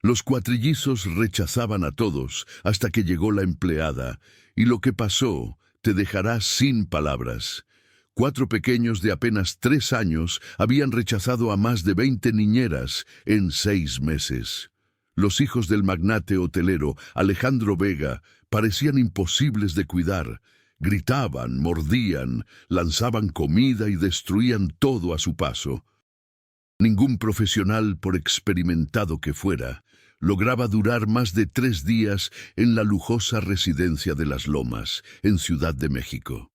Los cuatrillizos rechazaban a todos hasta que llegó la empleada, y lo que pasó te dejará sin palabras. 4 pequeños de apenas 3 años habían rechazado a más de 20 niñeras en 6 meses. Los hijos del magnate hotelero Alejandro Vega parecían imposibles de cuidar. Gritaban, mordían, lanzaban comida y destruían todo a su paso. Ningún profesional, por experimentado que fuera, lograba durar más de 3 días en la lujosa residencia de Las Lomas, en Ciudad de México.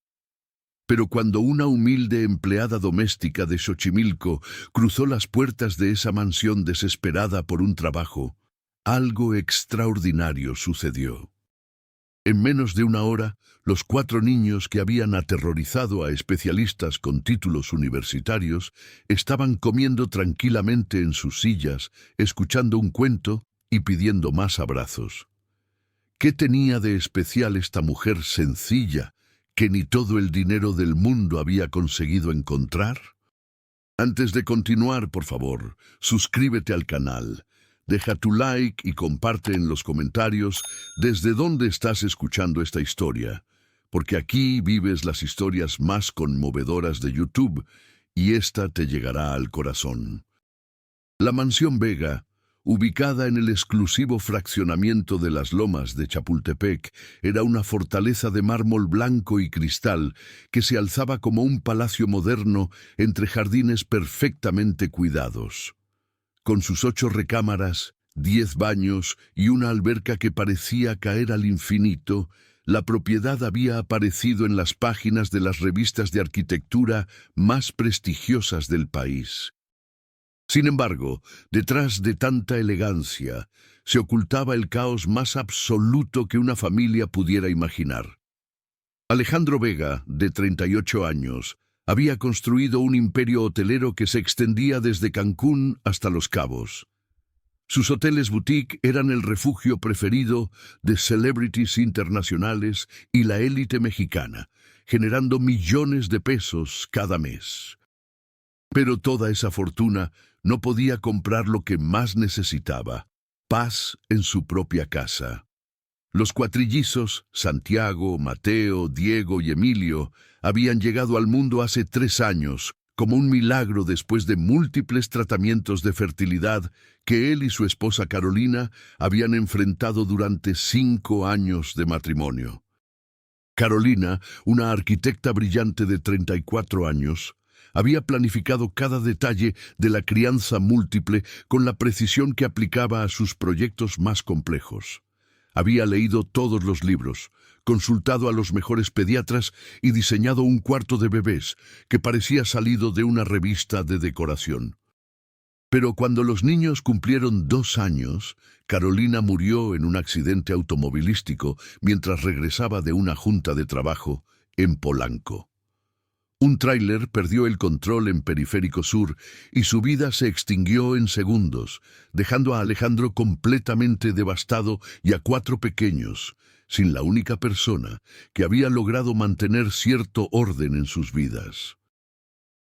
Pero cuando una humilde empleada doméstica de Xochimilco cruzó las puertas de esa mansión desesperada por un trabajo, algo extraordinario sucedió. En menos de una hora, los 4 niños que habían aterrorizado a especialistas con títulos universitarios estaban comiendo tranquilamente en sus sillas, escuchando un cuento y pidiendo más abrazos. ¿Qué tenía de especial esta mujer sencilla que ni todo el dinero del mundo había conseguido encontrar? Antes de continuar, por favor, suscríbete al canal. Deja tu like y comparte en los comentarios desde dónde estás escuchando esta historia, porque aquí vives las historias más conmovedoras de YouTube y esta te llegará al corazón. La Mansión Vega, ubicada en el exclusivo fraccionamiento de Las Lomas de Chapultepec, era una fortaleza de mármol blanco y cristal que se alzaba como un palacio moderno entre jardines perfectamente cuidados. Con sus 8 recámaras, 10 baños y una alberca que parecía caer al infinito, la propiedad había aparecido en las páginas de las revistas de arquitectura más prestigiosas del país. Sin embargo, detrás de tanta elegancia, se ocultaba el caos más absoluto que una familia pudiera imaginar. Alejandro Vega, de 38 años, había construido un imperio hotelero que se extendía desde Cancún hasta Los Cabos. Sus hoteles boutique eran el refugio preferido de celebrities internacionales y la élite mexicana, generando millones de pesos cada mes. Pero toda esa fortuna no podía comprar lo que más necesitaba: paz en su propia casa. Los cuatrillizos, Santiago, Mateo, Diego y Emilio, habían llegado al mundo hace 3 años, como un milagro después de múltiples tratamientos de fertilidad que él y su esposa Carolina habían enfrentado durante 5 años de matrimonio. Carolina, una arquitecta brillante de 34 años, había planificado cada detalle de la crianza múltiple con la precisión que aplicaba a sus proyectos más complejos. Había leído todos los libros, consultado a los mejores pediatras y diseñado un cuarto de bebés que parecía salido de una revista de decoración. Pero cuando los niños cumplieron 2 años, Carolina murió en un accidente automovilístico mientras regresaba de una junta de trabajo en Polanco. Un tráiler perdió el control en Periférico Sur y su vida se extinguió en segundos, dejando a Alejandro completamente devastado y a 4 pequeños, sin la única persona que había logrado mantener cierto orden en sus vidas.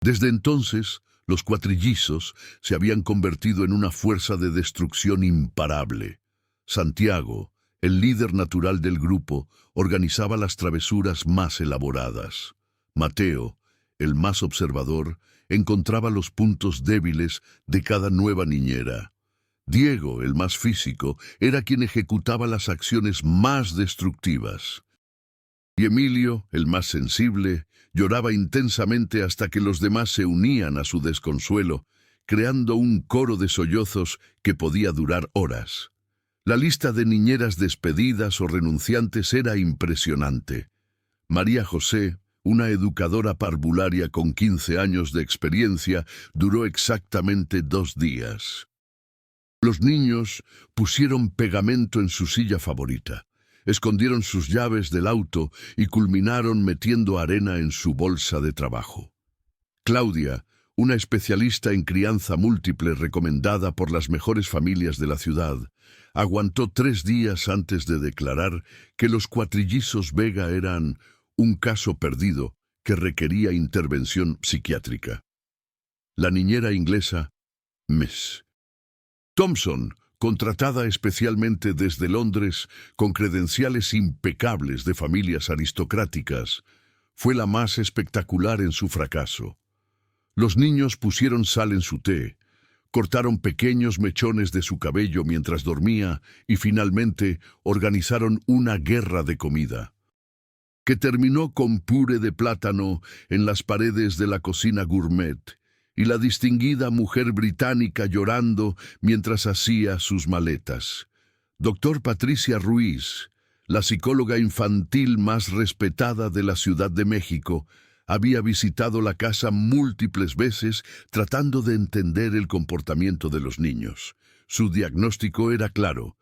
Desde entonces, los cuatrillizos se habían convertido en una fuerza de destrucción imparable. Santiago, el líder natural del grupo, organizaba las travesuras más elaboradas. Mateo, el más observador, encontraba los puntos débiles de cada nueva niñera. Diego, el más físico, era quien ejecutaba las acciones más destructivas. Y Emilio, el más sensible, lloraba intensamente hasta que los demás se unían a su desconsuelo, creando un coro de sollozos que podía durar horas. La lista de niñeras despedidas o renunciantes era impresionante. María José, una educadora parvularia con 15 años de experiencia, duró exactamente 2 días. Los niños pusieron pegamento en su silla favorita, escondieron sus llaves del auto y culminaron metiendo arena en su bolsa de trabajo. Claudia, una especialista en crianza múltiple recomendada por las mejores familias de la ciudad, aguantó 3 días antes de declarar que los cuatrillizos Vega eran un caso perdido que requería intervención psiquiátrica. La niñera inglesa, Miss Thompson, contratada especialmente desde Londres con credenciales impecables de familias aristocráticas, fue la más espectacular en su fracaso. Los niños pusieron sal en su té, cortaron pequeños mechones de su cabello mientras dormía y finalmente organizaron una guerra de comida, que terminó con puré de plátano en las paredes de la cocina gourmet y la distinguida mujer británica llorando mientras hacía sus maletas. Doctor Patricia Ruiz, la psicóloga infantil más respetada de la Ciudad de México, había visitado la casa múltiples veces tratando de entender el comportamiento de los niños. Su diagnóstico era claro.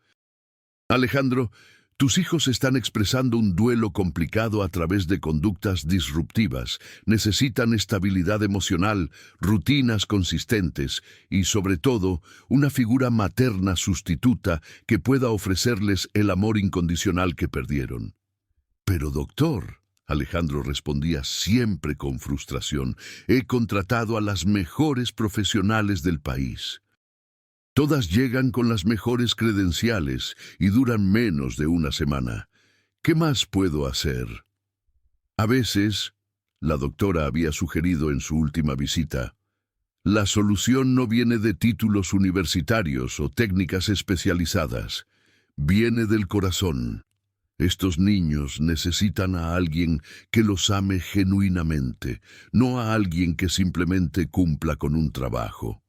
Alejandro, tus hijos están expresando un duelo complicado a través de conductas disruptivas. Necesitan estabilidad emocional, rutinas consistentes y, sobre todo, una figura materna sustituta que pueda ofrecerles el amor incondicional que perdieron. Pero, doctor, Alejandro respondía siempre con frustración, he contratado a las mejores profesionales del país. Todas llegan con las mejores credenciales y duran menos de una semana. ¿Qué más puedo hacer? A veces, la doctora había sugerido en su última visita, la solución no viene de títulos universitarios o técnicas especializadas, viene del corazón. Estos niños necesitan a alguien que los ame genuinamente, no a alguien que simplemente cumpla con un trabajo.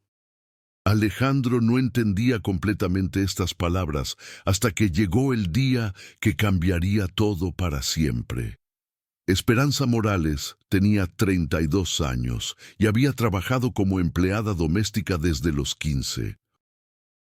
Alejandro no entendía completamente estas palabras hasta que llegó el día que cambiaría todo para siempre. Esperanza Morales tenía 32 años y había trabajado como empleada doméstica desde los 15.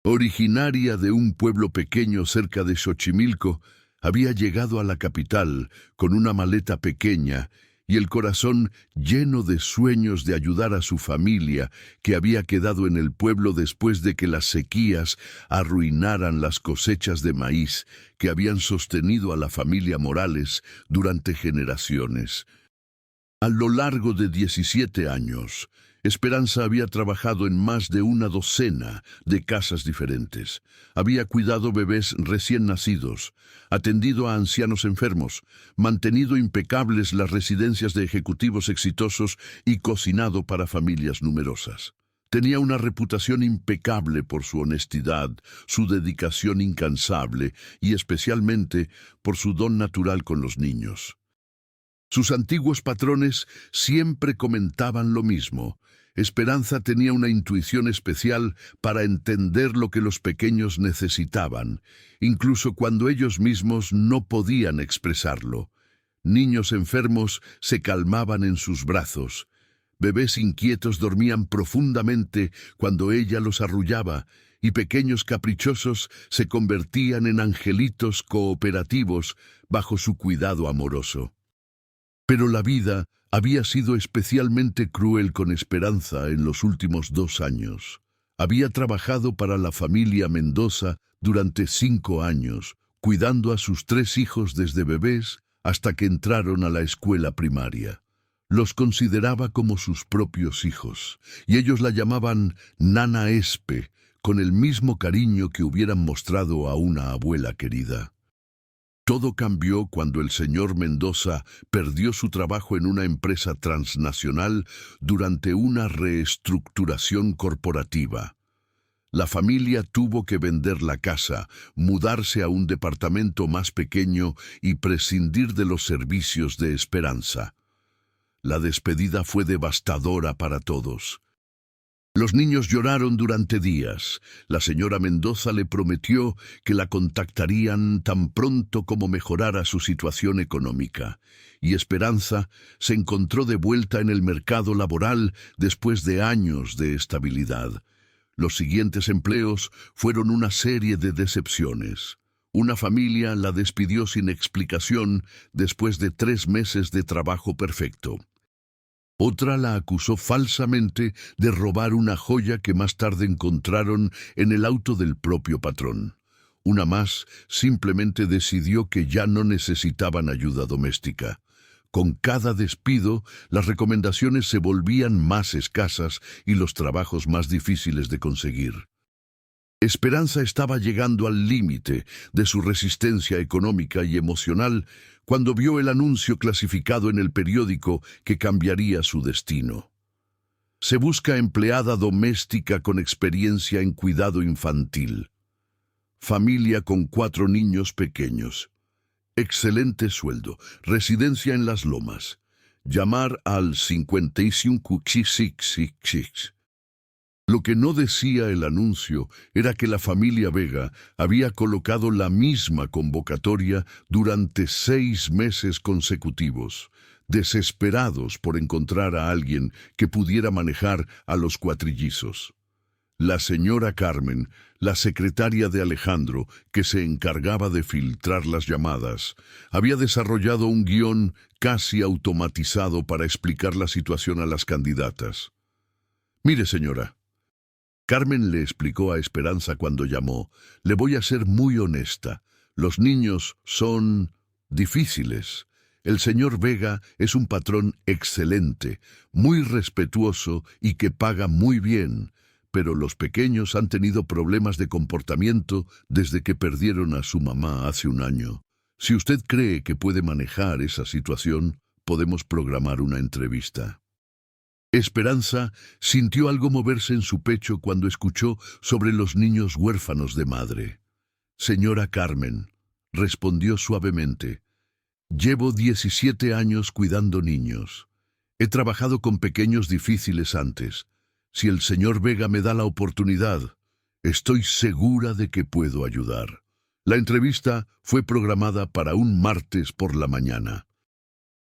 Originaria de un pueblo pequeño cerca de Xochimilco, había llegado a la capital con una maleta pequeña y el corazón lleno de sueños de ayudar a su familia que había quedado en el pueblo después de que las sequías arruinaran las cosechas de maíz que habían sostenido a la familia Morales durante generaciones. A lo largo de 17 años, Esperanza había trabajado en más de una docena de casas diferentes. Había cuidado bebés recién nacidos, atendido a ancianos enfermos, mantenido impecables las residencias de ejecutivos exitosos y cocinado para familias numerosas. Tenía una reputación impecable por su honestidad, su dedicación incansable y especialmente por su don natural con los niños. Sus antiguos patrones siempre comentaban lo mismo. Esperanza tenía una intuición especial para entender lo que los pequeños necesitaban, incluso cuando ellos mismos no podían expresarlo. Niños enfermos se calmaban en sus brazos. Bebés inquietos dormían profundamente cuando ella los arrullaba, y pequeños caprichosos se convertían en angelitos cooperativos bajo su cuidado amoroso. Pero la vida había sido especialmente cruel con Esperanza en los últimos 2 años. Había trabajado para la familia Mendoza durante 5 años, cuidando a sus 3 hijos desde bebés hasta que entraron a la escuela primaria. Los consideraba como sus propios hijos, y ellos la llamaban Nana Espe, con el mismo cariño que hubieran mostrado a una abuela querida. Todo cambió cuando el señor Mendoza perdió su trabajo en una empresa transnacional durante una reestructuración corporativa. La familia tuvo que vender la casa, mudarse a un departamento más pequeño y prescindir de los servicios de Esperanza. La despedida fue devastadora para todos. Los niños lloraron durante días. La señora Mendoza le prometió que la contactarían tan pronto como mejorara su situación económica, y Esperanza se encontró de vuelta en el mercado laboral después de años de estabilidad. Los siguientes empleos fueron una serie de decepciones. Una familia la despidió sin explicación después de 3 meses de trabajo perfecto. Otra la acusó falsamente de robar una joya que más tarde encontraron en el auto del propio patrón. Una más simplemente decidió que ya no necesitaban ayuda doméstica. Con cada despido, las recomendaciones se volvían más escasas y los trabajos más difíciles de conseguir. Esperanza estaba llegando al límite de su resistencia económica y emocional cuando vio el anuncio clasificado en el periódico que cambiaría su destino. Se busca empleada doméstica con experiencia en cuidado infantil. Familia con 4 niños pequeños. Excelente sueldo. Residencia en Las Lomas. Llamar al 5566. Lo que no decía el anuncio era que la familia Vega había colocado la misma convocatoria durante 6 meses consecutivos, desesperados por encontrar a alguien que pudiera manejar a los cuatrillizos. La señora Carmen, la secretaria de Alejandro, que se encargaba de filtrar las llamadas, había desarrollado un guión casi automatizado para explicar la situación a las candidatas. «Mire, señora», Carmen le explicó a Esperanza cuando llamó, «le voy a ser muy honesta. Los niños son difíciles. El señor Vega es un patrón excelente, muy respetuoso y que paga muy bien, pero los pequeños han tenido problemas de comportamiento desde que perdieron a su mamá hace un año. Si usted cree que puede manejar esa situación, podemos programar una entrevista». Esperanza sintió algo moverse en su pecho cuando escuchó sobre los niños huérfanos de madre. «Señora Carmen», respondió suavemente, «llevo 17 años cuidando niños. He trabajado con pequeños difíciles antes. Si el señor Vega me da la oportunidad, estoy segura de que puedo ayudar». La entrevista fue programada para un martes por la mañana.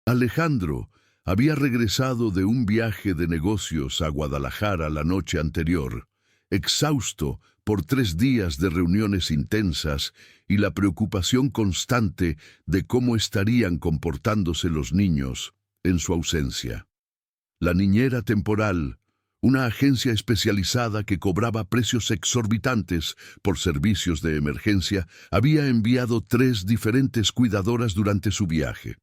Alejandro había regresado de un viaje de negocios a Guadalajara la noche anterior, exhausto por 3 días de reuniones intensas y la preocupación constante de cómo estarían comportándose los niños en su ausencia. La niñera temporal, una agencia especializada que cobraba precios exorbitantes por servicios de emergencia, había enviado 3 diferentes cuidadoras durante su viaje.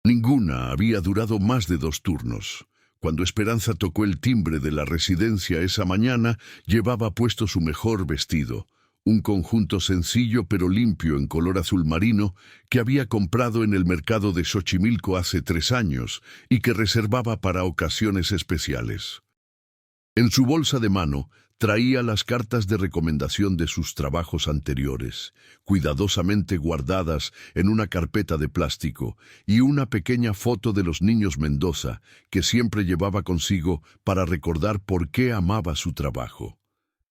Ninguna había durado más de 2 turnos. Cuando Esperanza tocó el timbre de la residencia esa mañana, llevaba puesto su mejor vestido, un conjunto sencillo pero limpio en color azul marino que había comprado en el mercado de Xochimilco hace 3 años y que reservaba para ocasiones especiales. En su bolsa de mano traía las cartas de recomendación de sus trabajos anteriores, cuidadosamente guardadas en una carpeta de plástico, y una pequeña foto de los niños Mendoza, que siempre llevaba consigo para recordar por qué amaba su trabajo.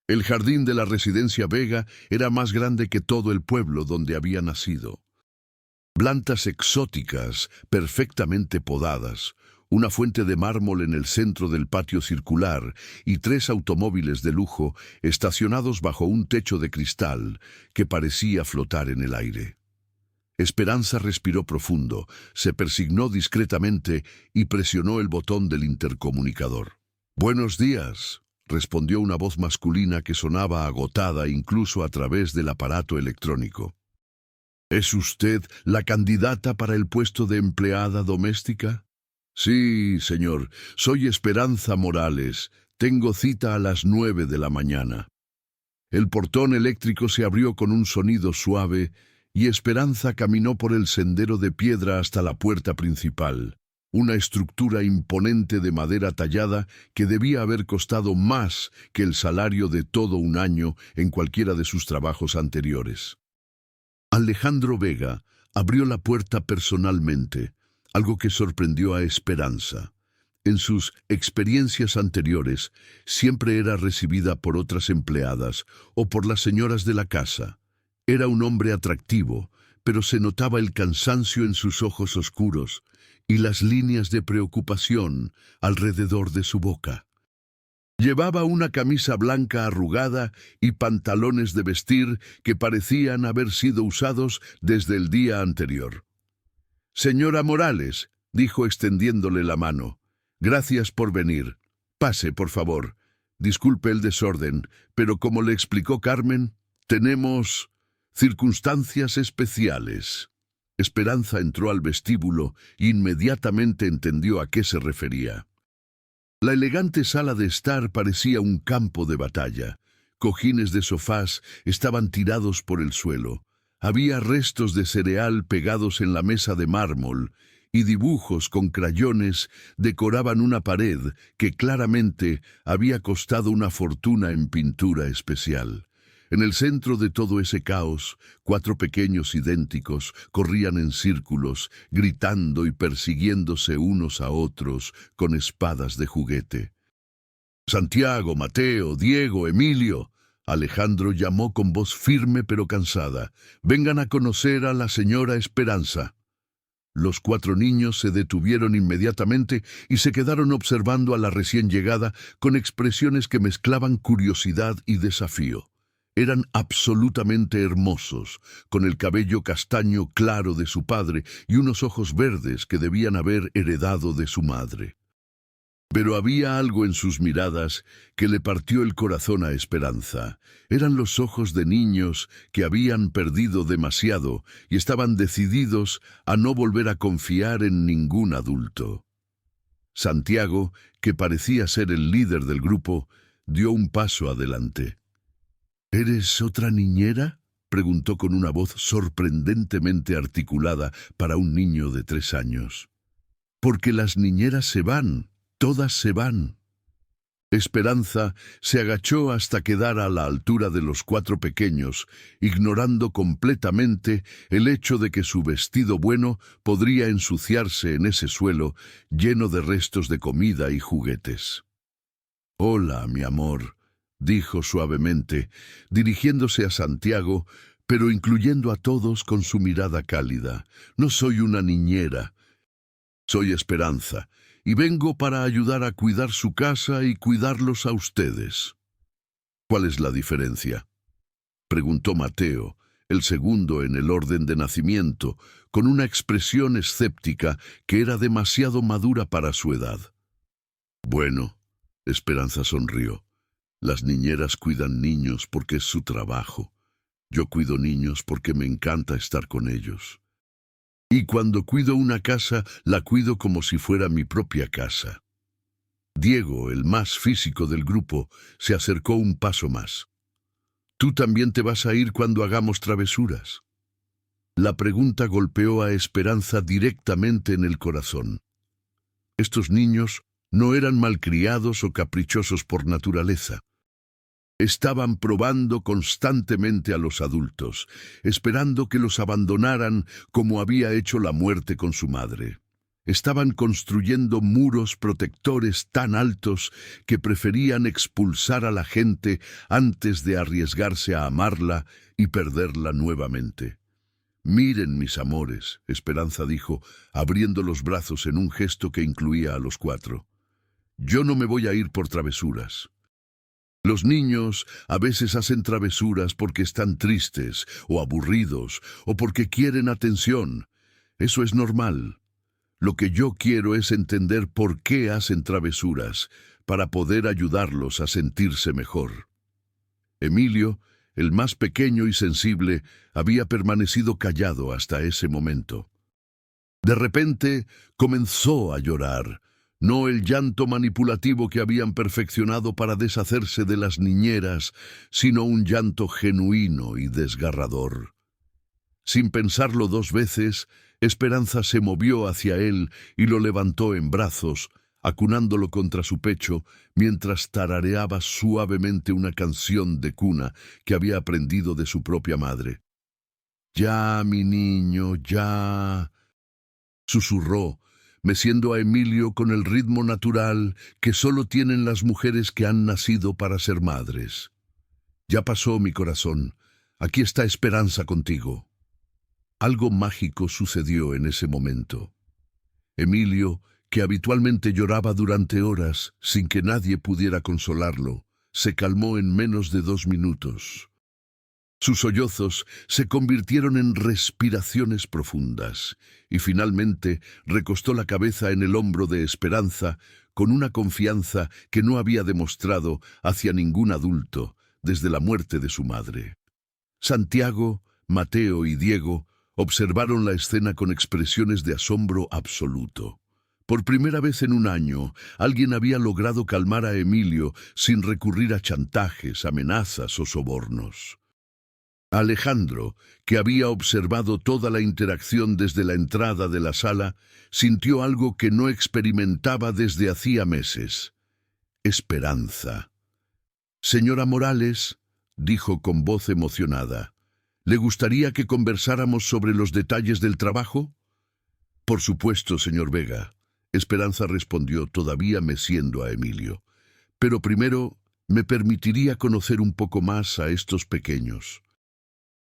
El jardín de la residencia Vega era más grande que todo el pueblo donde había nacido. Plantas exóticas, perfectamente podadas, una fuente de mármol en el centro del patio circular y 3 automóviles de lujo estacionados bajo un techo de cristal que parecía flotar en el aire. Esperanza respiró profundo, se persignó discretamente y presionó el botón del intercomunicador. «Buenos días», respondió una voz masculina que sonaba agotada incluso a través del aparato electrónico. «¿Es usted la candidata para el puesto de empleada doméstica?» «Sí, señor. Soy Esperanza Morales. Tengo cita a las 9 de la mañana». El portón eléctrico se abrió con un sonido suave y Esperanza caminó por el sendero de piedra hasta la puerta principal, una estructura imponente de madera tallada que debía haber costado más que el salario de todo un año en cualquiera de sus trabajos anteriores. Alejandro Vega abrió la puerta personalmente, algo que sorprendió a Esperanza. En sus experiencias anteriores, siempre era recibida por otras empleadas o por las señoras de la casa. Era un hombre atractivo, pero se notaba el cansancio en sus ojos oscuros y las líneas de preocupación alrededor de su boca. Llevaba una camisa blanca arrugada y pantalones de vestir que parecían haber sido usados desde el día anterior. «Señora Morales», dijo extendiéndole la mano, «gracias por venir. Pase, por favor. Disculpe el desorden, pero como le explicó Carmen, tenemos circunstancias especiales». Esperanza entró al vestíbulo e inmediatamente entendió a qué se refería. La elegante sala de estar parecía un campo de batalla, cojines de sofás estaban tirados por el suelo. Había restos de cereal pegados en la mesa de mármol, y dibujos con crayones decoraban una pared que claramente había costado una fortuna en pintura especial. En el centro de todo ese caos, 4 pequeños idénticos corrían en círculos, gritando y persiguiéndose unos a otros con espadas de juguete. «Santiago, Mateo, Diego, Emilio», Alejandro llamó con voz firme pero cansada. «Vengan a conocer a la señora Esperanza». Los 4 niños se detuvieron inmediatamente y se quedaron observando a la recién llegada con expresiones que mezclaban curiosidad y desafío. Eran absolutamente hermosos, con el cabello castaño claro de su padre y unos ojos verdes que debían haber heredado de su madre. Pero había algo en sus miradas que le partió el corazón a Esperanza. Eran los ojos de niños que habían perdido demasiado y estaban decididos a no volver a confiar en ningún adulto. Santiago, que parecía ser el líder del grupo, dio un paso adelante. «¿Eres otra niñera?», preguntó con una voz sorprendentemente articulada para un niño de 3 años. «Porque las niñeras se van. Todas se van». Esperanza se agachó hasta quedar a la altura de los 4 pequeños, ignorando completamente el hecho de que su vestido bueno podría ensuciarse en ese suelo lleno de restos de comida y juguetes. «Hola, mi amor», dijo suavemente, dirigiéndose a Santiago, pero incluyendo a todos con su mirada cálida. «No soy una niñera. Soy Esperanza. Y vengo para ayudar a cuidar su casa y cuidarlos a ustedes». «¿Cuál es la diferencia?», preguntó Mateo, el segundo en el orden de nacimiento, con una expresión escéptica que era demasiado madura para su edad. «Bueno», Esperanza sonrió, «las niñeras cuidan niños porque es su trabajo. Yo cuido niños porque me encanta estar con ellos. Y cuando cuido una casa, la cuido como si fuera mi propia casa». Diego, el más físico del grupo, se acercó un paso más. «¿Tú también te vas a ir cuando hagamos travesuras?». La pregunta golpeó a Esperanza directamente en el corazón. Estos niños no eran malcriados o caprichosos por naturaleza. Estaban probando constantemente a los adultos, esperando que los abandonaran como había hecho la muerte con su madre. Estaban construyendo muros protectores tan altos que preferían expulsar a la gente antes de arriesgarse a amarla y perderla nuevamente. «Miren, mis amores», Esperanza dijo, abriendo los brazos en un gesto que incluía a los 4. «Yo no me voy a ir por travesuras. Los niños a veces hacen travesuras porque están tristes o aburridos o porque quieren atención. Eso es normal. Lo que yo quiero es entender por qué hacen travesuras, para poder ayudarlos a sentirse mejor». Emilio, el más pequeño y sensible, había permanecido callado hasta ese momento. De repente comenzó a llorar. No el llanto manipulativo que habían perfeccionado para deshacerse de las niñeras, sino un llanto genuino y desgarrador. Sin pensarlo 2 veces, Esperanza se movió hacia él y lo levantó en brazos, acunándolo contra su pecho, mientras tarareaba suavemente una canción de cuna que había aprendido de su propia madre. «Ya, mi niño, ya», susurró, meciendo a Emilio con el ritmo natural que solo tienen las mujeres que han nacido para ser madres. «Ya pasó, mi corazón. Aquí está Esperanza contigo». Algo mágico sucedió en ese momento. Emilio, que habitualmente lloraba durante horas sin que nadie pudiera consolarlo, se calmó en menos de 2 minutos. Sus sollozos se convirtieron en respiraciones profundas y finalmente recostó la cabeza en el hombro de Esperanza con una confianza que no había demostrado hacia ningún adulto desde la muerte de su madre. Santiago, Mateo y Diego observaron la escena con expresiones de asombro absoluto. Por primera vez en un año, alguien había logrado calmar a Emilio sin recurrir a chantajes, amenazas o sobornos. Alejandro, que había observado toda la interacción desde la entrada de la sala, sintió algo que no experimentaba desde hacía meses: esperanza. «Señora Morales», dijo con voz emocionada, «¿le gustaría que conversáramos sobre los detalles del trabajo?» «Por supuesto, señor Vega», Esperanza respondió, todavía meciendo a Emilio. «Pero primero, me permitiría conocer un poco más a estos pequeños.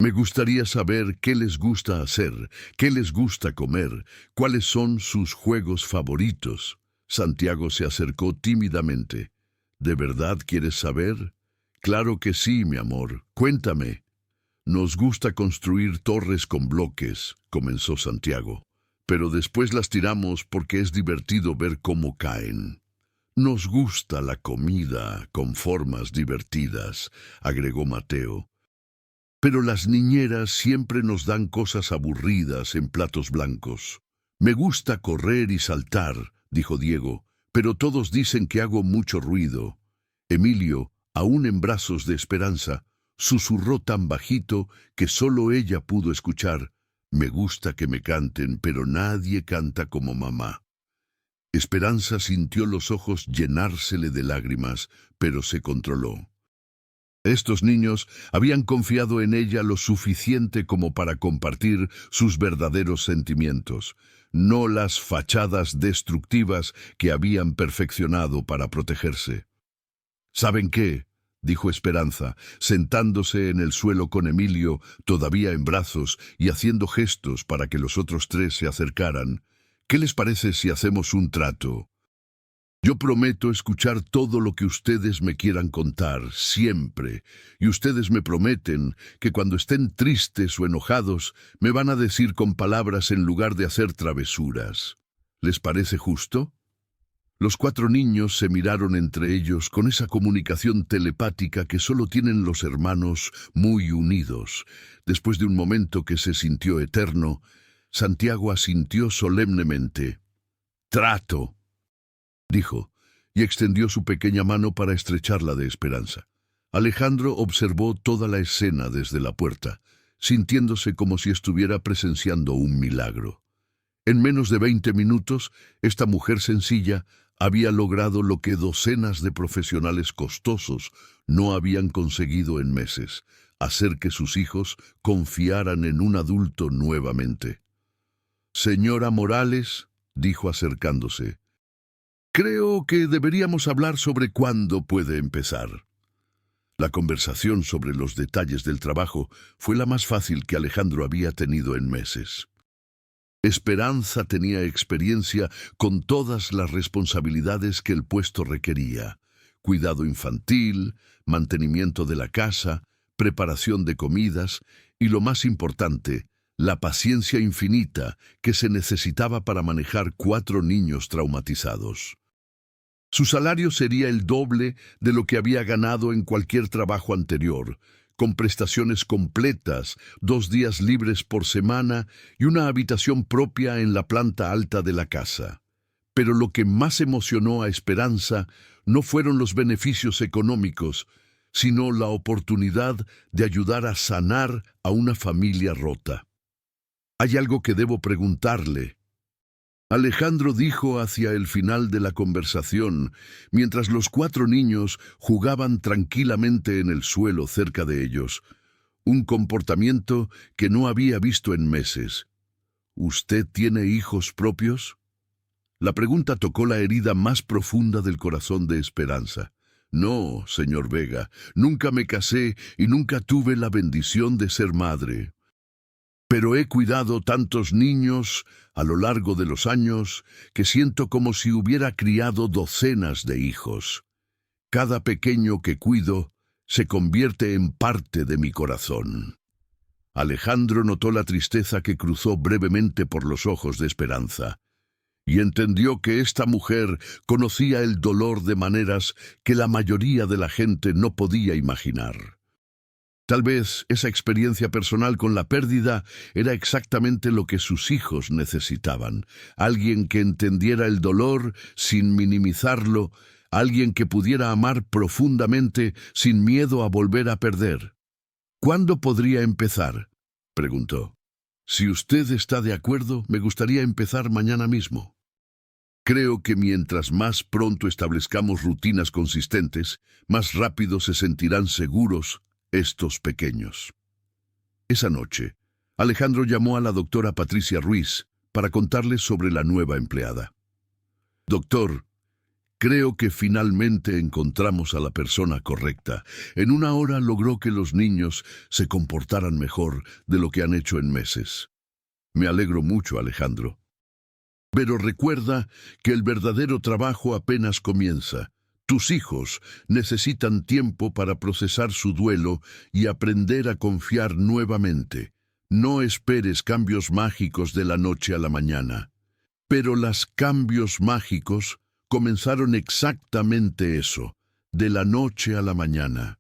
Me gustaría saber qué les gusta hacer, qué les gusta comer, cuáles son sus juegos favoritos». Santiago se acercó tímidamente. «¿De verdad quieres saber?» «Claro que sí, mi amor. Cuéntame». «Nos gusta construir torres con bloques», comenzó Santiago, «pero después las tiramos porque es divertido ver cómo caen». «Nos gusta la comida con formas divertidas», agregó Mateo. «Pero las niñeras siempre nos dan cosas aburridas en platos blancos». «Me gusta correr y saltar», dijo Diego, «pero todos dicen que hago mucho ruido». Emilio, aún en brazos de Esperanza, susurró tan bajito que solo ella pudo escuchar: «Me gusta que me canten, pero nadie canta como mamá». Esperanza sintió los ojos llenársele de lágrimas, pero se controló. Estos niños habían confiado en ella lo suficiente como para compartir sus verdaderos sentimientos, no las fachadas destructivas que habían perfeccionado para protegerse. «¿Saben qué?», dijo Esperanza, sentándose en el suelo con Emilio, todavía en brazos, y haciendo gestos para que los otros tres se acercaran. «¿Qué les parece si hacemos un trato? Yo prometo escuchar todo lo que ustedes me quieran contar, siempre, y ustedes me prometen que cuando estén tristes o enojados, me van a decir con palabras en lugar de hacer travesuras. ¿Les parece justo?» Los 4 niños se miraron entre ellos con esa comunicación telepática que solo tienen los hermanos muy unidos. Después de un momento que se sintió eterno, Santiago asintió solemnemente. «Trato», dijo, y extendió su pequeña mano para estrecharla de Esperanza. Alejandro observó toda la escena desde la puerta, sintiéndose como si estuviera presenciando un milagro. En menos de 20 minutos, esta mujer sencilla había logrado lo que docenas de profesionales costosos no habían conseguido en meses: hacer que sus hijos confiaran en un adulto nuevamente. «Señora Morales», dijo acercándose, «creo que deberíamos hablar sobre cuándo puede empezar». La conversación sobre los detalles del trabajo fue la más fácil que Alejandro había tenido en meses. Esperanza tenía experiencia con todas las responsabilidades que el puesto requería: cuidado infantil, mantenimiento de la casa, preparación de comidas y, lo más importante, la paciencia infinita que se necesitaba para manejar 4 niños traumatizados. Su salario sería el doble de lo que había ganado en cualquier trabajo anterior, con prestaciones completas, 2 días libres por semana y una habitación propia en la planta alta de la casa. Pero lo que más emocionó a Esperanza no fueron los beneficios económicos, sino la oportunidad de ayudar a sanar a una familia rota. «Hay algo que debo preguntarle», Alejandro dijo hacia el final de la conversación, mientras los 4 niños jugaban tranquilamente en el suelo cerca de ellos, un comportamiento que no había visto en meses. «¿Usted tiene hijos propios?» La pregunta tocó la herida más profunda del corazón de Esperanza. «No, señor Vega, nunca me casé y nunca tuve la bendición de ser madre. Pero he cuidado tantos niños a lo largo de los años que siento como si hubiera criado docenas de hijos. Cada pequeño que cuido se convierte en parte de mi corazón». Alejandro notó la tristeza que cruzó brevemente por los ojos de Esperanza, y entendió que esta mujer conocía el dolor de maneras que la mayoría de la gente no podía imaginar. Tal vez esa experiencia personal con la pérdida era exactamente lo que sus hijos necesitaban. Alguien que entendiera el dolor sin minimizarlo, alguien que pudiera amar profundamente sin miedo a volver a perder. ¿Cuándo podría empezar?, preguntó. Si usted está de acuerdo, me gustaría empezar mañana mismo. Creo que mientras más pronto establezcamos rutinas consistentes, más rápido se sentirán seguros estos pequeños. Esa noche, Alejandro llamó a la doctora Patricia Ruiz para contarle sobre la nueva empleada. Doctor, creo que finalmente encontramos a la persona correcta. En una hora logró que los niños se comportaran mejor de lo que han hecho en meses. Me alegro mucho, Alejandro. Pero recuerda que el verdadero trabajo apenas comienza. Tus hijos necesitan tiempo para procesar su duelo y aprender a confiar nuevamente. No esperes cambios mágicos de la noche a la mañana. Pero los cambios mágicos comenzaron exactamente eso, de la noche a la mañana.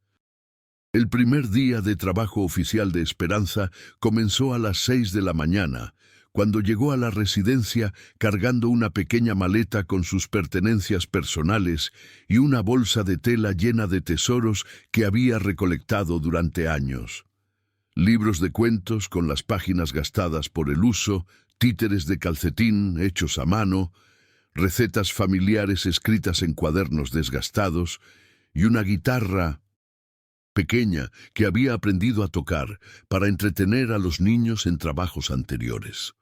El primer día de trabajo oficial de Esperanza comenzó a las 6 de la mañana, cuando llegó a la residencia cargando una pequeña maleta con sus pertenencias personales y una bolsa de tela llena de tesoros que había recolectado durante años. Libros de cuentos con las páginas gastadas por el uso, títeres de calcetín hechos a mano, recetas familiares escritas en cuadernos desgastados y una guitarra pequeña que había aprendido a tocar para entretener a los niños en trabajos anteriores.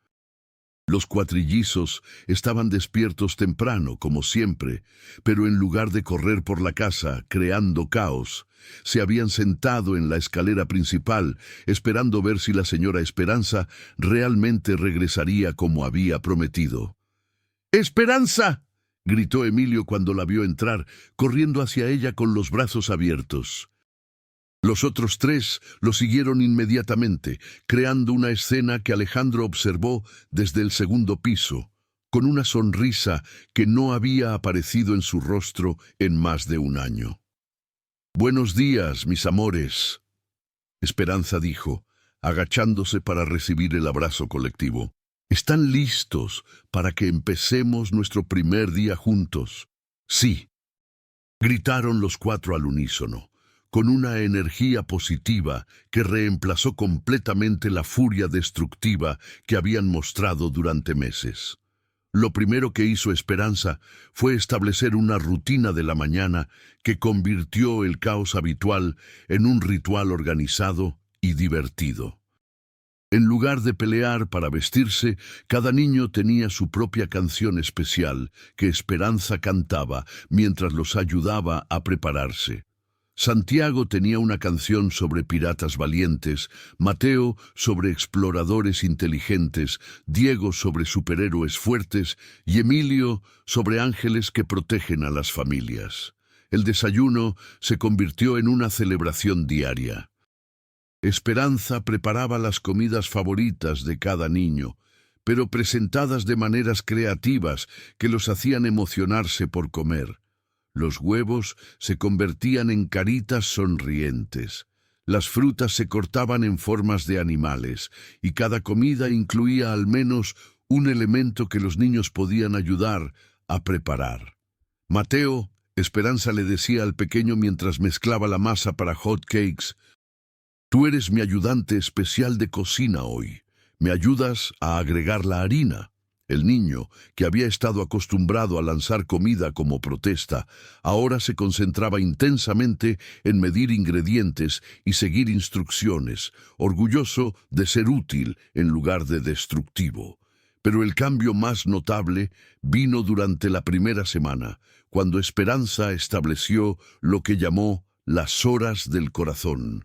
Los cuatrillizos estaban despiertos temprano, como siempre, pero en lugar de correr por la casa creando caos, se habían sentado en la escalera principal, esperando ver si la señora Esperanza realmente regresaría como había prometido. ¡Esperanza!, gritó Emilio cuando la vio entrar, corriendo hacia ella con los brazos abiertos. Los otros tres lo siguieron inmediatamente, creando una escena que Alejandro observó desde el segundo piso, con una sonrisa que no había aparecido en su rostro en más de un año. «Buenos días, mis amores», Esperanza dijo, agachándose para recibir el abrazo colectivo. «¿Están listos para que empecemos nuestro primer día juntos?» «Sí», gritaron los cuatro al unísono, con una energía positiva que reemplazó completamente la furia destructiva que habían mostrado durante meses. Lo primero que hizo Esperanza fue establecer una rutina de la mañana que convirtió el caos habitual en un ritual organizado y divertido. En lugar de pelear para vestirse, cada niño tenía su propia canción especial que Esperanza cantaba mientras los ayudaba a prepararse. Santiago tenía una canción sobre piratas valientes, Mateo sobre exploradores inteligentes, Diego sobre superhéroes fuertes y Emilio sobre ángeles que protegen a las familias. El desayuno se convirtió en una celebración diaria. Esperanza preparaba las comidas favoritas de cada niño, pero presentadas de maneras creativas que los hacían emocionarse por comer. Los huevos se convertían en caritas sonrientes. Las frutas se cortaban en formas de animales, y cada comida incluía al menos un elemento que los niños podían ayudar a preparar. Mateo, Esperanza le decía al pequeño mientras mezclaba la masa para hot cakes, «Tú eres mi ayudante especial de cocina hoy. ¿Me ayudas a agregar la harina?» El niño, que había estado acostumbrado a lanzar comida como protesta, ahora se concentraba intensamente en medir ingredientes y seguir instrucciones, orgulloso de ser útil en lugar de destructivo. Pero el cambio más notable vino durante la primera semana, cuando Esperanza estableció lo que llamó las horas del corazón.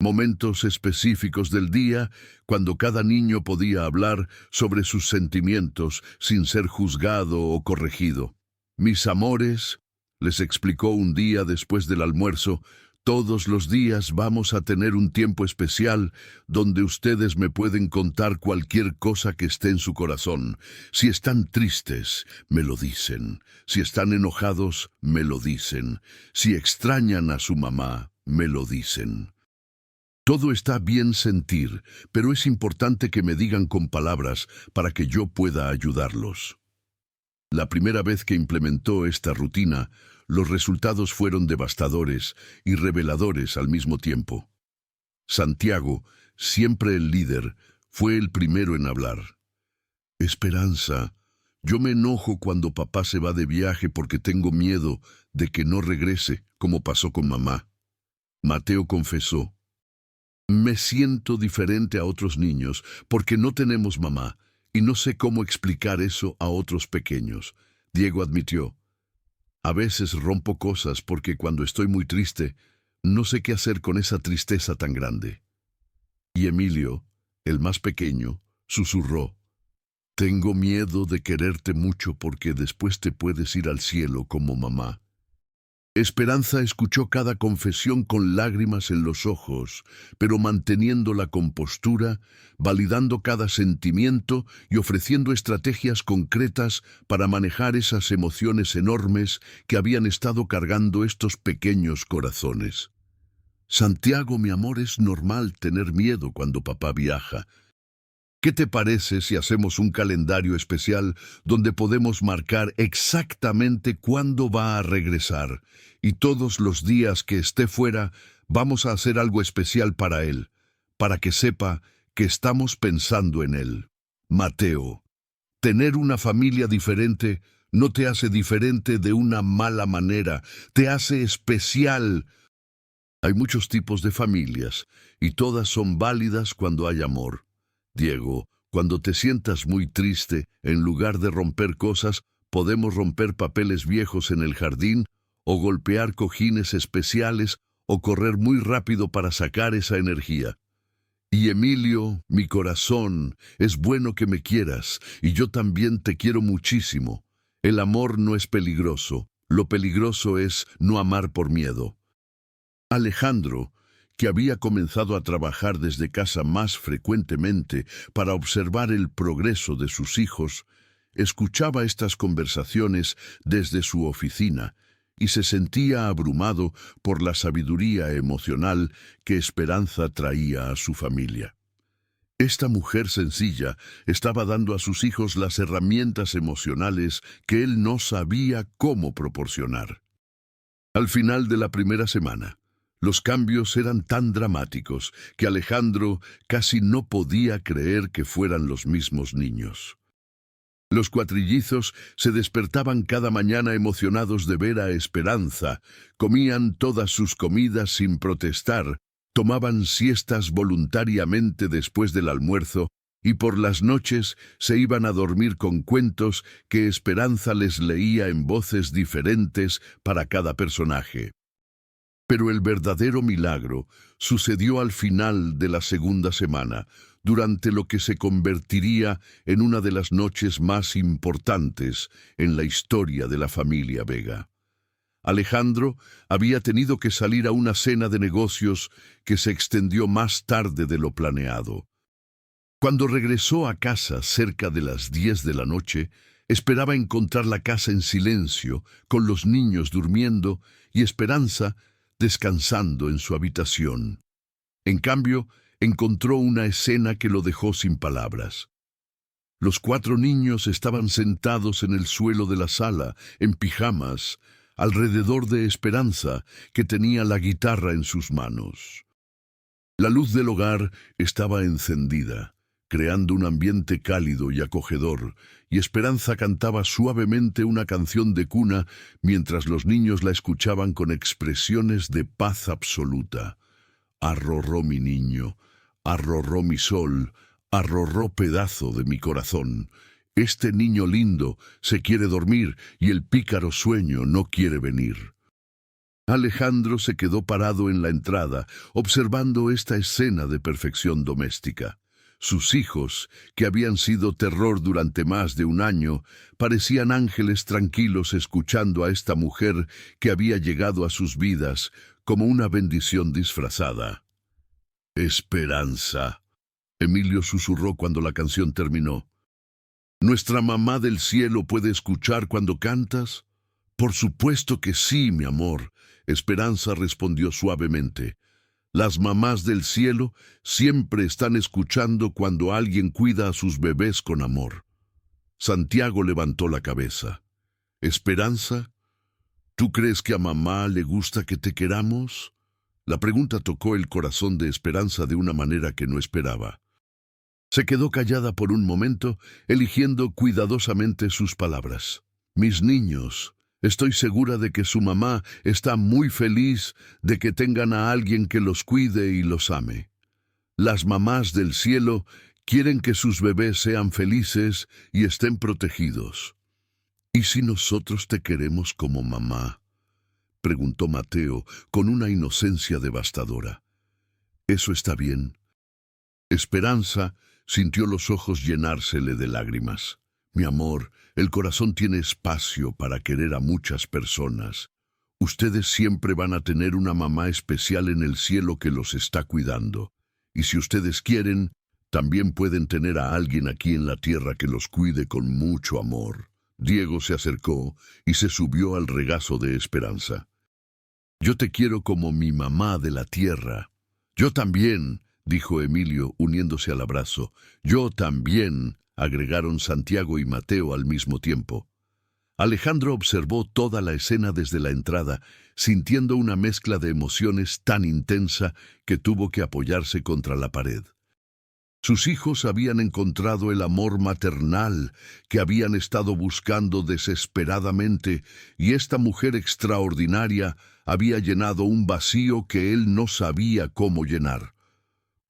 Momentos específicos del día cuando cada niño podía hablar sobre sus sentimientos sin ser juzgado o corregido. «Mis amores», les explicó un día después del almuerzo, «todos los días vamos a tener un tiempo especial donde ustedes me pueden contar cualquier cosa que esté en su corazón. Si están tristes, me lo dicen. Si están enojados, me lo dicen. Si extrañan a su mamá, me lo dicen». Todo está bien sentir, pero es importante que me digan con palabras para que yo pueda ayudarlos. La primera vez que implementó esta rutina, los resultados fueron devastadores y reveladores al mismo tiempo. Santiago, siempre el líder, fue el primero en hablar. Esperanza, yo me enojo cuando papá se va de viaje porque tengo miedo de que no regrese, como pasó con mamá. Mateo confesó. Me siento diferente a otros niños porque no tenemos mamá y no sé cómo explicar eso a otros pequeños. Diego admitió. A veces rompo cosas porque cuando estoy muy triste, no sé qué hacer con esa tristeza tan grande. Y Emilio, el más pequeño, susurró. Tengo miedo de quererte mucho porque después te puedes ir al cielo como mamá. Esperanza escuchó cada confesión con lágrimas en los ojos, pero manteniendo la compostura, validando cada sentimiento y ofreciendo estrategias concretas para manejar esas emociones enormes que habían estado cargando estos pequeños corazones. Santiago, mi amor, es normal tener miedo cuando papá viaja. ¿Qué te parece si hacemos un calendario especial donde podemos marcar exactamente cuándo va a regresar? Y todos los días que esté fuera, vamos a hacer algo especial para él, para que sepa que estamos pensando en él. Mateo, tener una familia diferente no te hace diferente de una mala manera, te hace especial. Hay muchos tipos de familias, y todas son válidas cuando hay amor. Diego, cuando te sientas muy triste, en lugar de romper cosas, podemos romper papeles viejos en el jardín, o golpear cojines especiales, o correr muy rápido para sacar esa energía. Y Emilio, mi corazón, es bueno que me quieras, y yo también te quiero muchísimo. El amor no es peligroso, lo peligroso es no amar por miedo. Alejandro, que había comenzado a trabajar desde casa más frecuentemente para observar el progreso de sus hijos, escuchaba estas conversaciones desde su oficina y se sentía abrumado por la sabiduría emocional que Esperanza traía a su familia. Esta mujer sencilla estaba dando a sus hijos las herramientas emocionales que él no sabía cómo proporcionar. Al final de la primera semana, los cambios eran tan dramáticos que Alejandro casi no podía creer que fueran los mismos niños. Los cuatrillizos se despertaban cada mañana emocionados de ver a Esperanza, comían todas sus comidas sin protestar, tomaban siestas voluntariamente después del almuerzo y por las noches se iban a dormir con cuentos que Esperanza les leía en voces diferentes para cada personaje. Pero el verdadero milagro sucedió al final de la segunda semana, durante lo que se convertiría en una de las noches más importantes en la historia de la familia Vega. Alejandro había tenido que salir a una cena de negocios que se extendió más tarde de lo planeado. Cuando regresó a casa cerca de las 10 de la noche, esperaba encontrar la casa en silencio, con los niños durmiendo y Esperanza descansando en su habitación. En cambio, encontró una escena que lo dejó sin palabras. Los 4 niños estaban sentados en el suelo de la sala, en pijamas, alrededor de Esperanza, que tenía la guitarra en sus manos. La luz del hogar estaba encendida, creando un ambiente cálido y acogedor, y Esperanza cantaba suavemente una canción de cuna mientras los niños la escuchaban con expresiones de paz absoluta. Arrorró mi niño, arrorró mi sol, arrorró pedazo de mi corazón. Este niño lindo se quiere dormir y el pícaro sueño no quiere venir. Alejandro se quedó parado en la entrada, observando esta escena de perfección doméstica. Sus hijos, que habían sido terror durante más de un año, parecían ángeles tranquilos escuchando a esta mujer que había llegado a sus vidas como una bendición disfrazada. Esperanza, Emilio susurró cuando la canción terminó. ¿Nuestra mamá del cielo puede escuchar cuando cantas? Por supuesto que sí, mi amor, Esperanza respondió suavemente. Las mamás del cielo siempre están escuchando cuando alguien cuida a sus bebés con amor. Santiago levantó la cabeza. ¿Esperanza? ¿Tú crees que a mamá le gusta que te queramos? La pregunta tocó el corazón de Esperanza de una manera que no esperaba. Se quedó callada por un momento, eligiendo cuidadosamente sus palabras. Mis niños, estoy segura de que su mamá está muy feliz de que tengan a alguien que los cuide y los ame. Las mamás del cielo quieren que sus bebés sean felices y estén protegidos. ¿Y si nosotros te queremos como mamá?, preguntó Mateo con una inocencia devastadora. Eso está bien. Esperanza sintió los ojos llenársele de lágrimas. Mi amor, el corazón tiene espacio para querer a muchas personas. Ustedes siempre van a tener una mamá especial en el cielo que los está cuidando. Y si ustedes quieren, también pueden tener a alguien aquí en la tierra que los cuide con mucho amor. Diego se acercó y se subió al regazo de Esperanza. Yo te quiero como mi mamá de la tierra. Yo también, dijo Emilio, uniéndose al abrazo. Yo también, agregaron Santiago y Mateo al mismo tiempo. Alejandro observó toda la escena desde la entrada, sintiendo una mezcla de emociones tan intensa que tuvo que apoyarse contra la pared. Sus hijos habían encontrado el amor maternal que habían estado buscando desesperadamente, y esta mujer extraordinaria había llenado un vacío que él no sabía cómo llenar.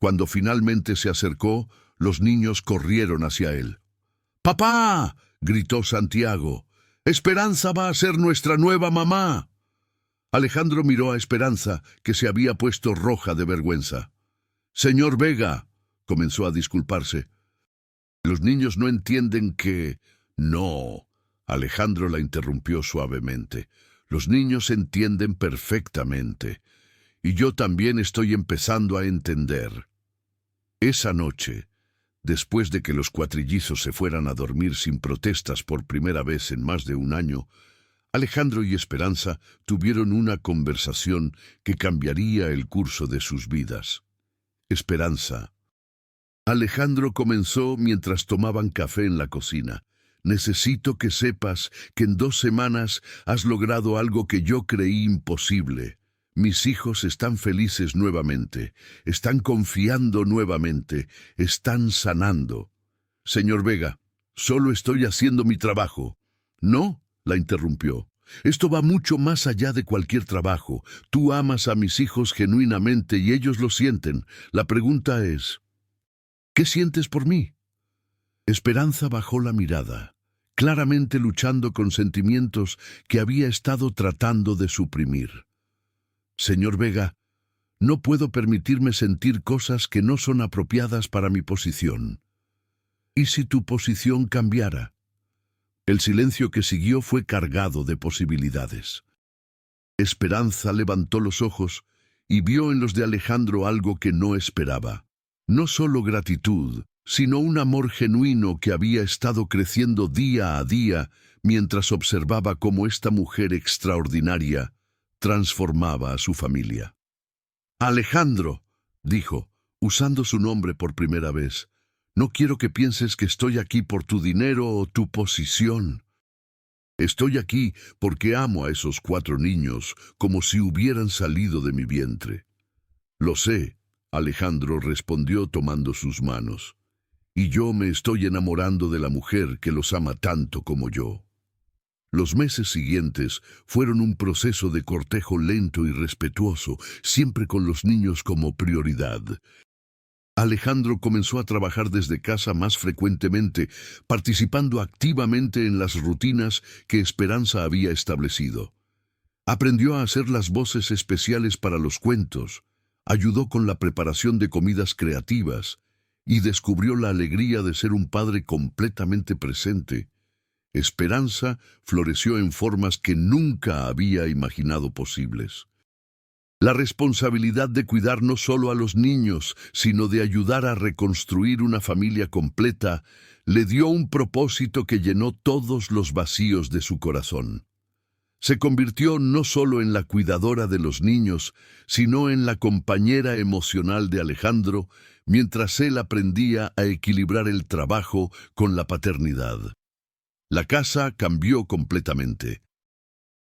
Cuando finalmente se acercó, los niños corrieron hacia él. ¡Papá!, gritó Santiago. ¡Esperanza va a ser nuestra nueva mamá! Alejandro miró a Esperanza, que se había puesto roja de vergüenza. «Señor Vega», comenzó a disculparse. «Los niños no entienden que...» «No», Alejandro la interrumpió suavemente. «Los niños entienden perfectamente. Y yo también estoy empezando a entender». Esa noche, después de que los cuatrillizos se fueran a dormir sin protestas por primera vez en más de un año, Alejandro y Esperanza tuvieron una conversación que cambiaría el curso de sus vidas. Esperanza. Alejandro comenzó mientras tomaban café en la cocina. Necesito que sepas que en 2 semanas has logrado algo que yo creí imposible. Mis hijos están felices nuevamente, están confiando nuevamente, están sanando. Señor Vega, solo estoy haciendo mi trabajo. No, la interrumpió. Esto va mucho más allá de cualquier trabajo. Tú amas a mis hijos genuinamente y ellos lo sienten. La pregunta es, ¿qué sientes por mí? Esperanza bajó la mirada, claramente luchando con sentimientos que había estado tratando de suprimir. Señor Vega, no puedo permitirme sentir cosas que no son apropiadas para mi posición. ¿Y si tu posición cambiara? El silencio que siguió fue cargado de posibilidades. Esperanza levantó los ojos y vio en los de Alejandro algo que no esperaba. No solo gratitud, sino un amor genuino que había estado creciendo día a día mientras observaba cómo esta mujer extraordinaria transformaba a su familia. Alejandro, dijo, usando su nombre por primera vez, no quiero que pienses que estoy aquí por tu dinero o tu posición. Estoy aquí porque amo a esos 4 niños como si hubieran salido de mi vientre. Lo sé, Alejandro respondió tomando sus manos, y yo me estoy enamorando de la mujer que los ama tanto como yo. Los meses siguientes fueron un proceso de cortejo lento y respetuoso, siempre con los niños como prioridad. Alejandro comenzó a trabajar desde casa más frecuentemente, participando activamente en las rutinas que Esperanza había establecido. Aprendió a hacer las voces especiales para los cuentos, ayudó con la preparación de comidas creativas y descubrió la alegría de ser un padre completamente presente. Esperanza floreció en formas que nunca había imaginado posibles. La responsabilidad de cuidar no solo a los niños, sino de ayudar a reconstruir una familia completa, le dio un propósito que llenó todos los vacíos de su corazón. Se convirtió no solo en la cuidadora de los niños, sino en la compañera emocional de Alejandro, mientras él aprendía a equilibrar el trabajo con la paternidad. La casa cambió completamente.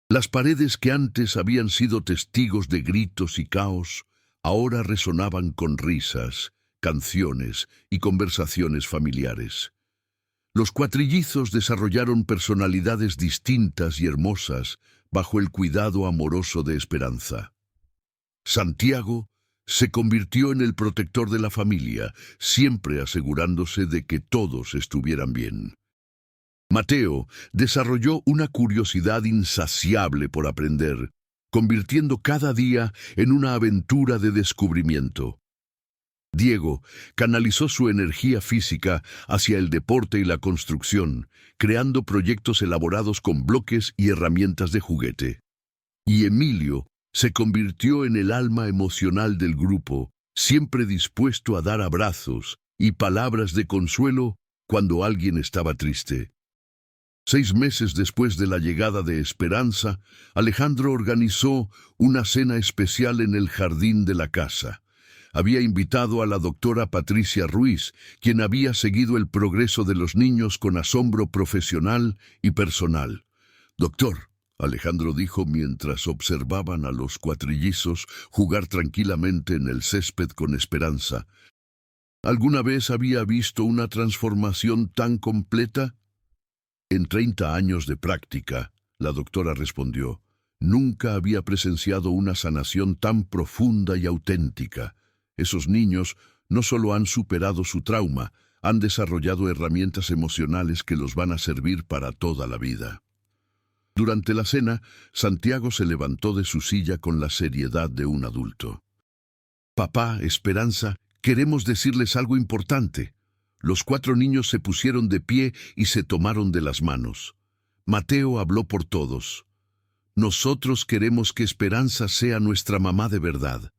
Las paredes que antes habían sido testigos de gritos y caos, ahora resonaban con risas, canciones y conversaciones familiares. Los cuatrillizos desarrollaron personalidades distintas y hermosas bajo el cuidado amoroso de Esperanza. Santiago se convirtió en el protector de la familia, siempre asegurándose de que todos estuvieran bien. Mateo desarrolló una curiosidad insaciable por aprender, convirtiendo cada día en una aventura de descubrimiento. Diego canalizó su energía física hacia el deporte y la construcción, creando proyectos elaborados con bloques y herramientas de juguete. Y Emilio se convirtió en el alma emocional del grupo, siempre dispuesto a dar abrazos y palabras de consuelo cuando alguien estaba triste. 6 meses después de la llegada de Esperanza, Alejandro organizó una cena especial en el jardín de la casa. Había invitado a la doctora Patricia Ruiz, quien había seguido el progreso de los niños con asombro profesional y personal. «Doctor», Alejandro dijo mientras observaban a los cuatrillizos jugar tranquilamente en el césped con Esperanza, «¿alguna vez había visto una transformación tan completa?» «En 30 años de práctica», la doctora respondió, «nunca había presenciado una sanación tan profunda y auténtica. Esos niños no solo han superado su trauma, han desarrollado herramientas emocionales que los van a servir para toda la vida». Durante la cena, Santiago se levantó de su silla con la seriedad de un adulto. «Papá, Esperanza, queremos decirles algo importante». Los 4 niños se pusieron de pie y se tomaron de las manos. Mateo habló por todos. «Nosotros queremos que Esperanza sea nuestra mamá de verdad.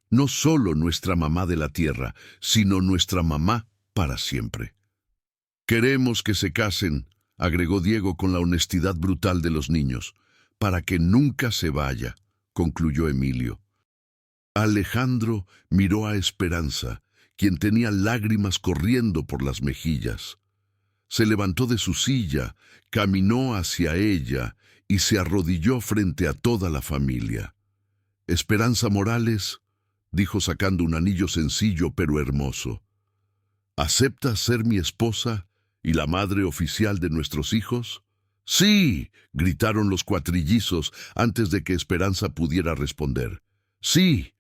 No solo nuestra mamá de la tierra, sino nuestra mamá para siempre». «Queremos que se casen», agregó Diego con la honestidad brutal de los niños, «para que nunca se vaya», concluyó Emilio. Alejandro miró a Esperanza, quien tenía lágrimas corriendo por las mejillas. Se levantó de su silla, caminó hacia ella y se arrodilló frente a toda la familia. «Esperanza Morales», dijo sacando un anillo sencillo pero hermoso, «¿aceptas ser mi esposa y la madre oficial de nuestros hijos?» «Sí», gritaron los cuatrillizos antes de que Esperanza pudiera responder. «Sí»,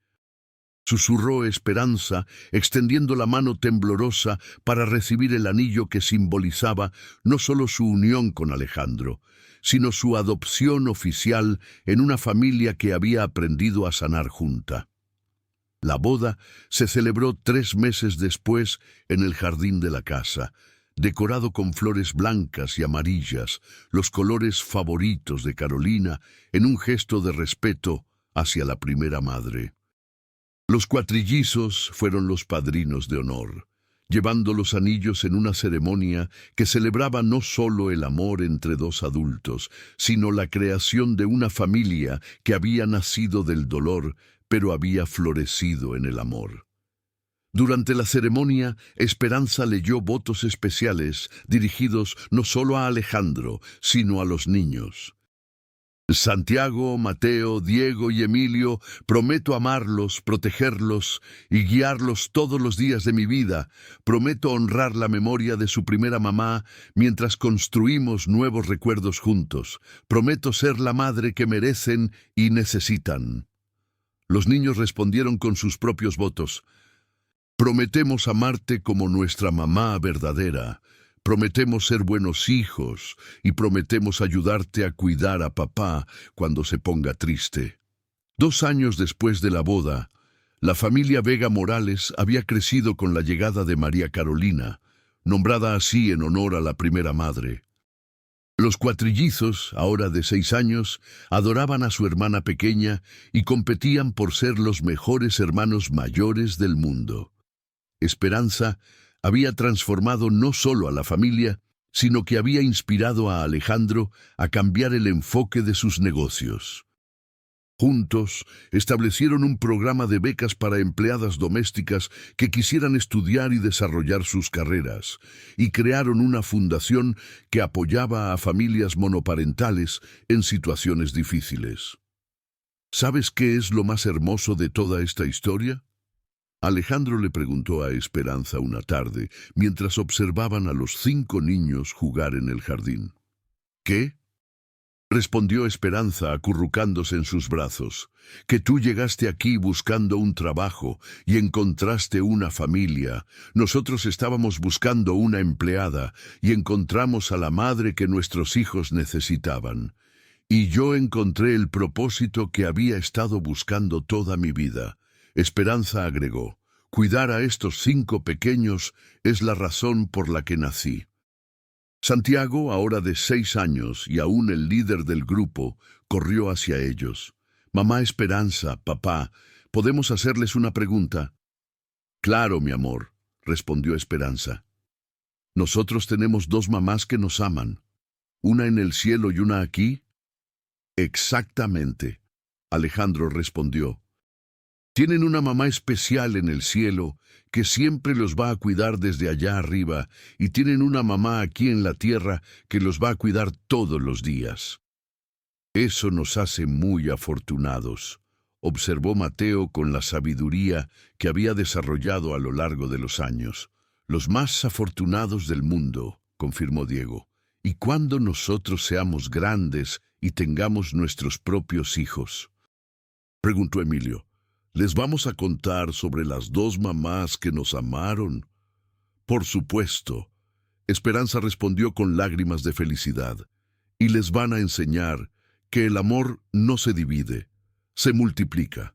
susurró Esperanza, extendiendo la mano temblorosa para recibir el anillo que simbolizaba no solo su unión con Alejandro, sino su adopción oficial en una familia que había aprendido a sanar junta. La boda se celebró 3 meses después en el jardín de la casa, decorado con flores blancas y amarillas, los colores favoritos de Carolina, en un gesto de respeto hacia la primera madre. Los cuatrillizos fueron los padrinos de honor, llevando los anillos en una ceremonia que celebraba no solo el amor entre 2 adultos, sino la creación de una familia que había nacido del dolor, pero había florecido en el amor. Durante la ceremonia, Esperanza leyó votos especiales dirigidos no solo a Alejandro, sino a los niños. «Santiago, Mateo, Diego y Emilio, prometo amarlos, protegerlos y guiarlos todos los días de mi vida. Prometo honrar la memoria de su primera mamá mientras construimos nuevos recuerdos juntos. Prometo ser la madre que merecen y necesitan». Los niños respondieron con sus propios votos. «Prometemos amarte como nuestra mamá verdadera. Prometemos ser buenos hijos y prometemos ayudarte a cuidar a papá cuando se ponga triste». 2 años después de la boda, la familia Vega Morales había crecido con la llegada de María Carolina, nombrada así en honor a la primera madre. Los cuatrillizos, ahora de 6 años, adoraban a su hermana pequeña y competían por ser los mejores hermanos mayores del mundo. Esperanza había transformado no solo a la familia, sino que había inspirado a Alejandro a cambiar el enfoque de sus negocios. Juntos, establecieron un programa de becas para empleadas domésticas que quisieran estudiar y desarrollar sus carreras, y crearon una fundación que apoyaba a familias monoparentales en situaciones difíciles. ¿Sabes qué es lo más hermoso de toda esta historia? Alejandro le preguntó a Esperanza una tarde, mientras observaban a los 5 niños jugar en el jardín. ¿Qué? Respondió Esperanza acurrucándose en sus brazos, que tú llegaste aquí buscando un trabajo y encontraste una familia. Nosotros estábamos buscando una empleada y encontramos a la madre que nuestros hijos necesitaban. Y yo encontré el propósito que había estado buscando toda mi vida. Esperanza agregó, cuidar a estos 5 pequeños es la razón por la que nací. Santiago, ahora de 6 años y aún el líder del grupo, corrió hacia ellos. Mamá Esperanza, papá, ¿podemos hacerles una pregunta? Claro, mi amor, respondió Esperanza. Nosotros tenemos 2 mamás que nos aman. ¿Una en el cielo y una aquí? Exactamente, Alejandro respondió. Tienen una mamá especial en el cielo que siempre los va a cuidar desde allá arriba, y tienen una mamá aquí en la tierra que los va a cuidar todos los días. Eso nos hace muy afortunados, observó Mateo con la sabiduría que había desarrollado a lo largo de los años. Los más afortunados del mundo, confirmó Diego. ¿Y cuando nosotros seamos grandes y tengamos nuestros propios hijos? Preguntó Emilio. ¿Les vamos a contar sobre las 2 mamás que nos amaron? Por supuesto. Esperanza respondió con lágrimas de felicidad. Y les van a enseñar que el amor no se divide, se multiplica.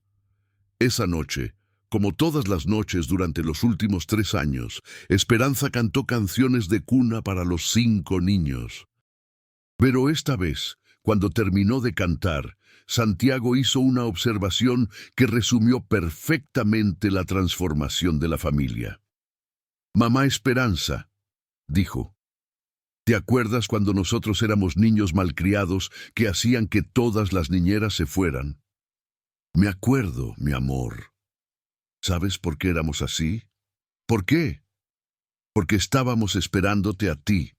Esa noche, como todas las noches durante los últimos 3 años, Esperanza cantó canciones de cuna para los 5 niños. Pero esta vez, cuando terminó de cantar, Santiago hizo una observación que resumió perfectamente la transformación de la familia. Mamá Esperanza, dijo, ¿te acuerdas cuando nosotros éramos niños malcriados que hacían que todas las niñeras se fueran? Me acuerdo, mi amor. ¿Sabes por qué éramos así? ¿Por qué? Porque estábamos esperándote a ti.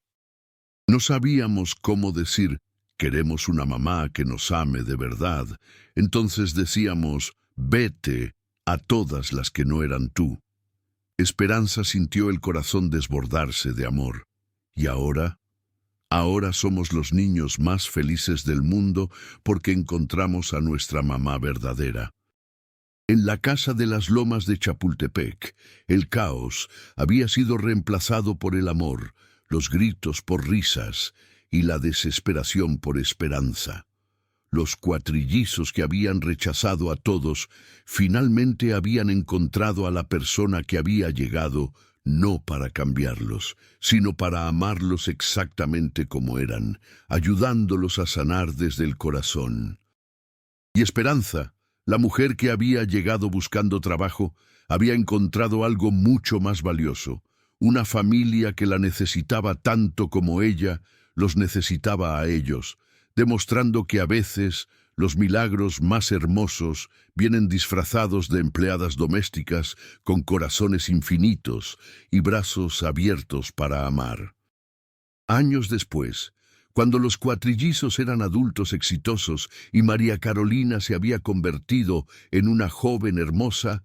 No sabíamos cómo decir, queremos una mamá que nos ame de verdad. Entonces decíamos, vete a todas las que no eran tú. Esperanza sintió el corazón desbordarse de amor. ¿Y ahora? Ahora somos los niños más felices del mundo porque encontramos a nuestra mamá verdadera. En la casa de las lomas de Chapultepec, el caos había sido reemplazado por el amor, los gritos por risas y la desesperación por esperanza. Los cuatrillizos que habían rechazado a todos, finalmente habían encontrado a la persona que había llegado, no para cambiarlos, sino para amarlos exactamente como eran, ayudándolos a sanar desde el corazón. Y Esperanza, la mujer que había llegado buscando trabajo, había encontrado algo mucho más valioso, una familia que la necesitaba tanto como ella los necesitaba a ellos, demostrando que a veces los milagros más hermosos vienen disfrazados de empleadas domésticas con corazones infinitos y brazos abiertos para amar. Años después, cuando los cuatrillizos eran adultos exitosos y María Carolina se había convertido en una joven hermosa,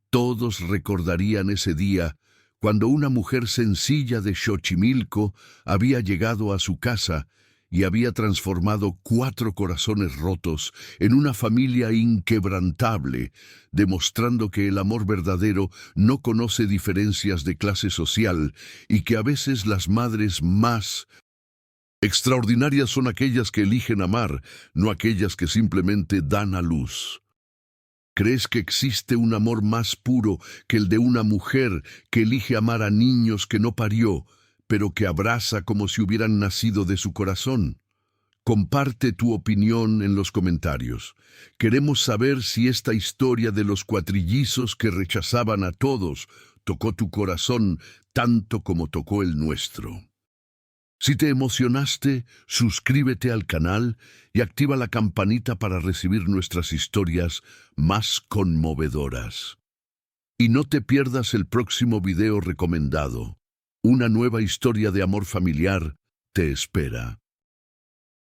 todos recordarían ese día cuando una mujer sencilla de Xochimilco había llegado a su casa y había transformado 4 corazones rotos en una familia inquebrantable, demostrando que el amor verdadero no conoce diferencias de clase social y que a veces las madres más extraordinarias son aquellas que eligen amar, no aquellas que simplemente dan a luz. ¿Crees que existe un amor más puro que el de una mujer que elige amar a niños que no parió, pero que abraza como si hubieran nacido de su corazón? Comparte tu opinión en los comentarios. Queremos saber si esta historia de los cuatrillizos que rechazaban a todos tocó tu corazón tanto como tocó el nuestro. Si te emocionaste, suscríbete al canal y activa la campanita para recibir nuestras historias más conmovedoras. Y no te pierdas el próximo video recomendado. Una nueva historia de amor familiar te espera.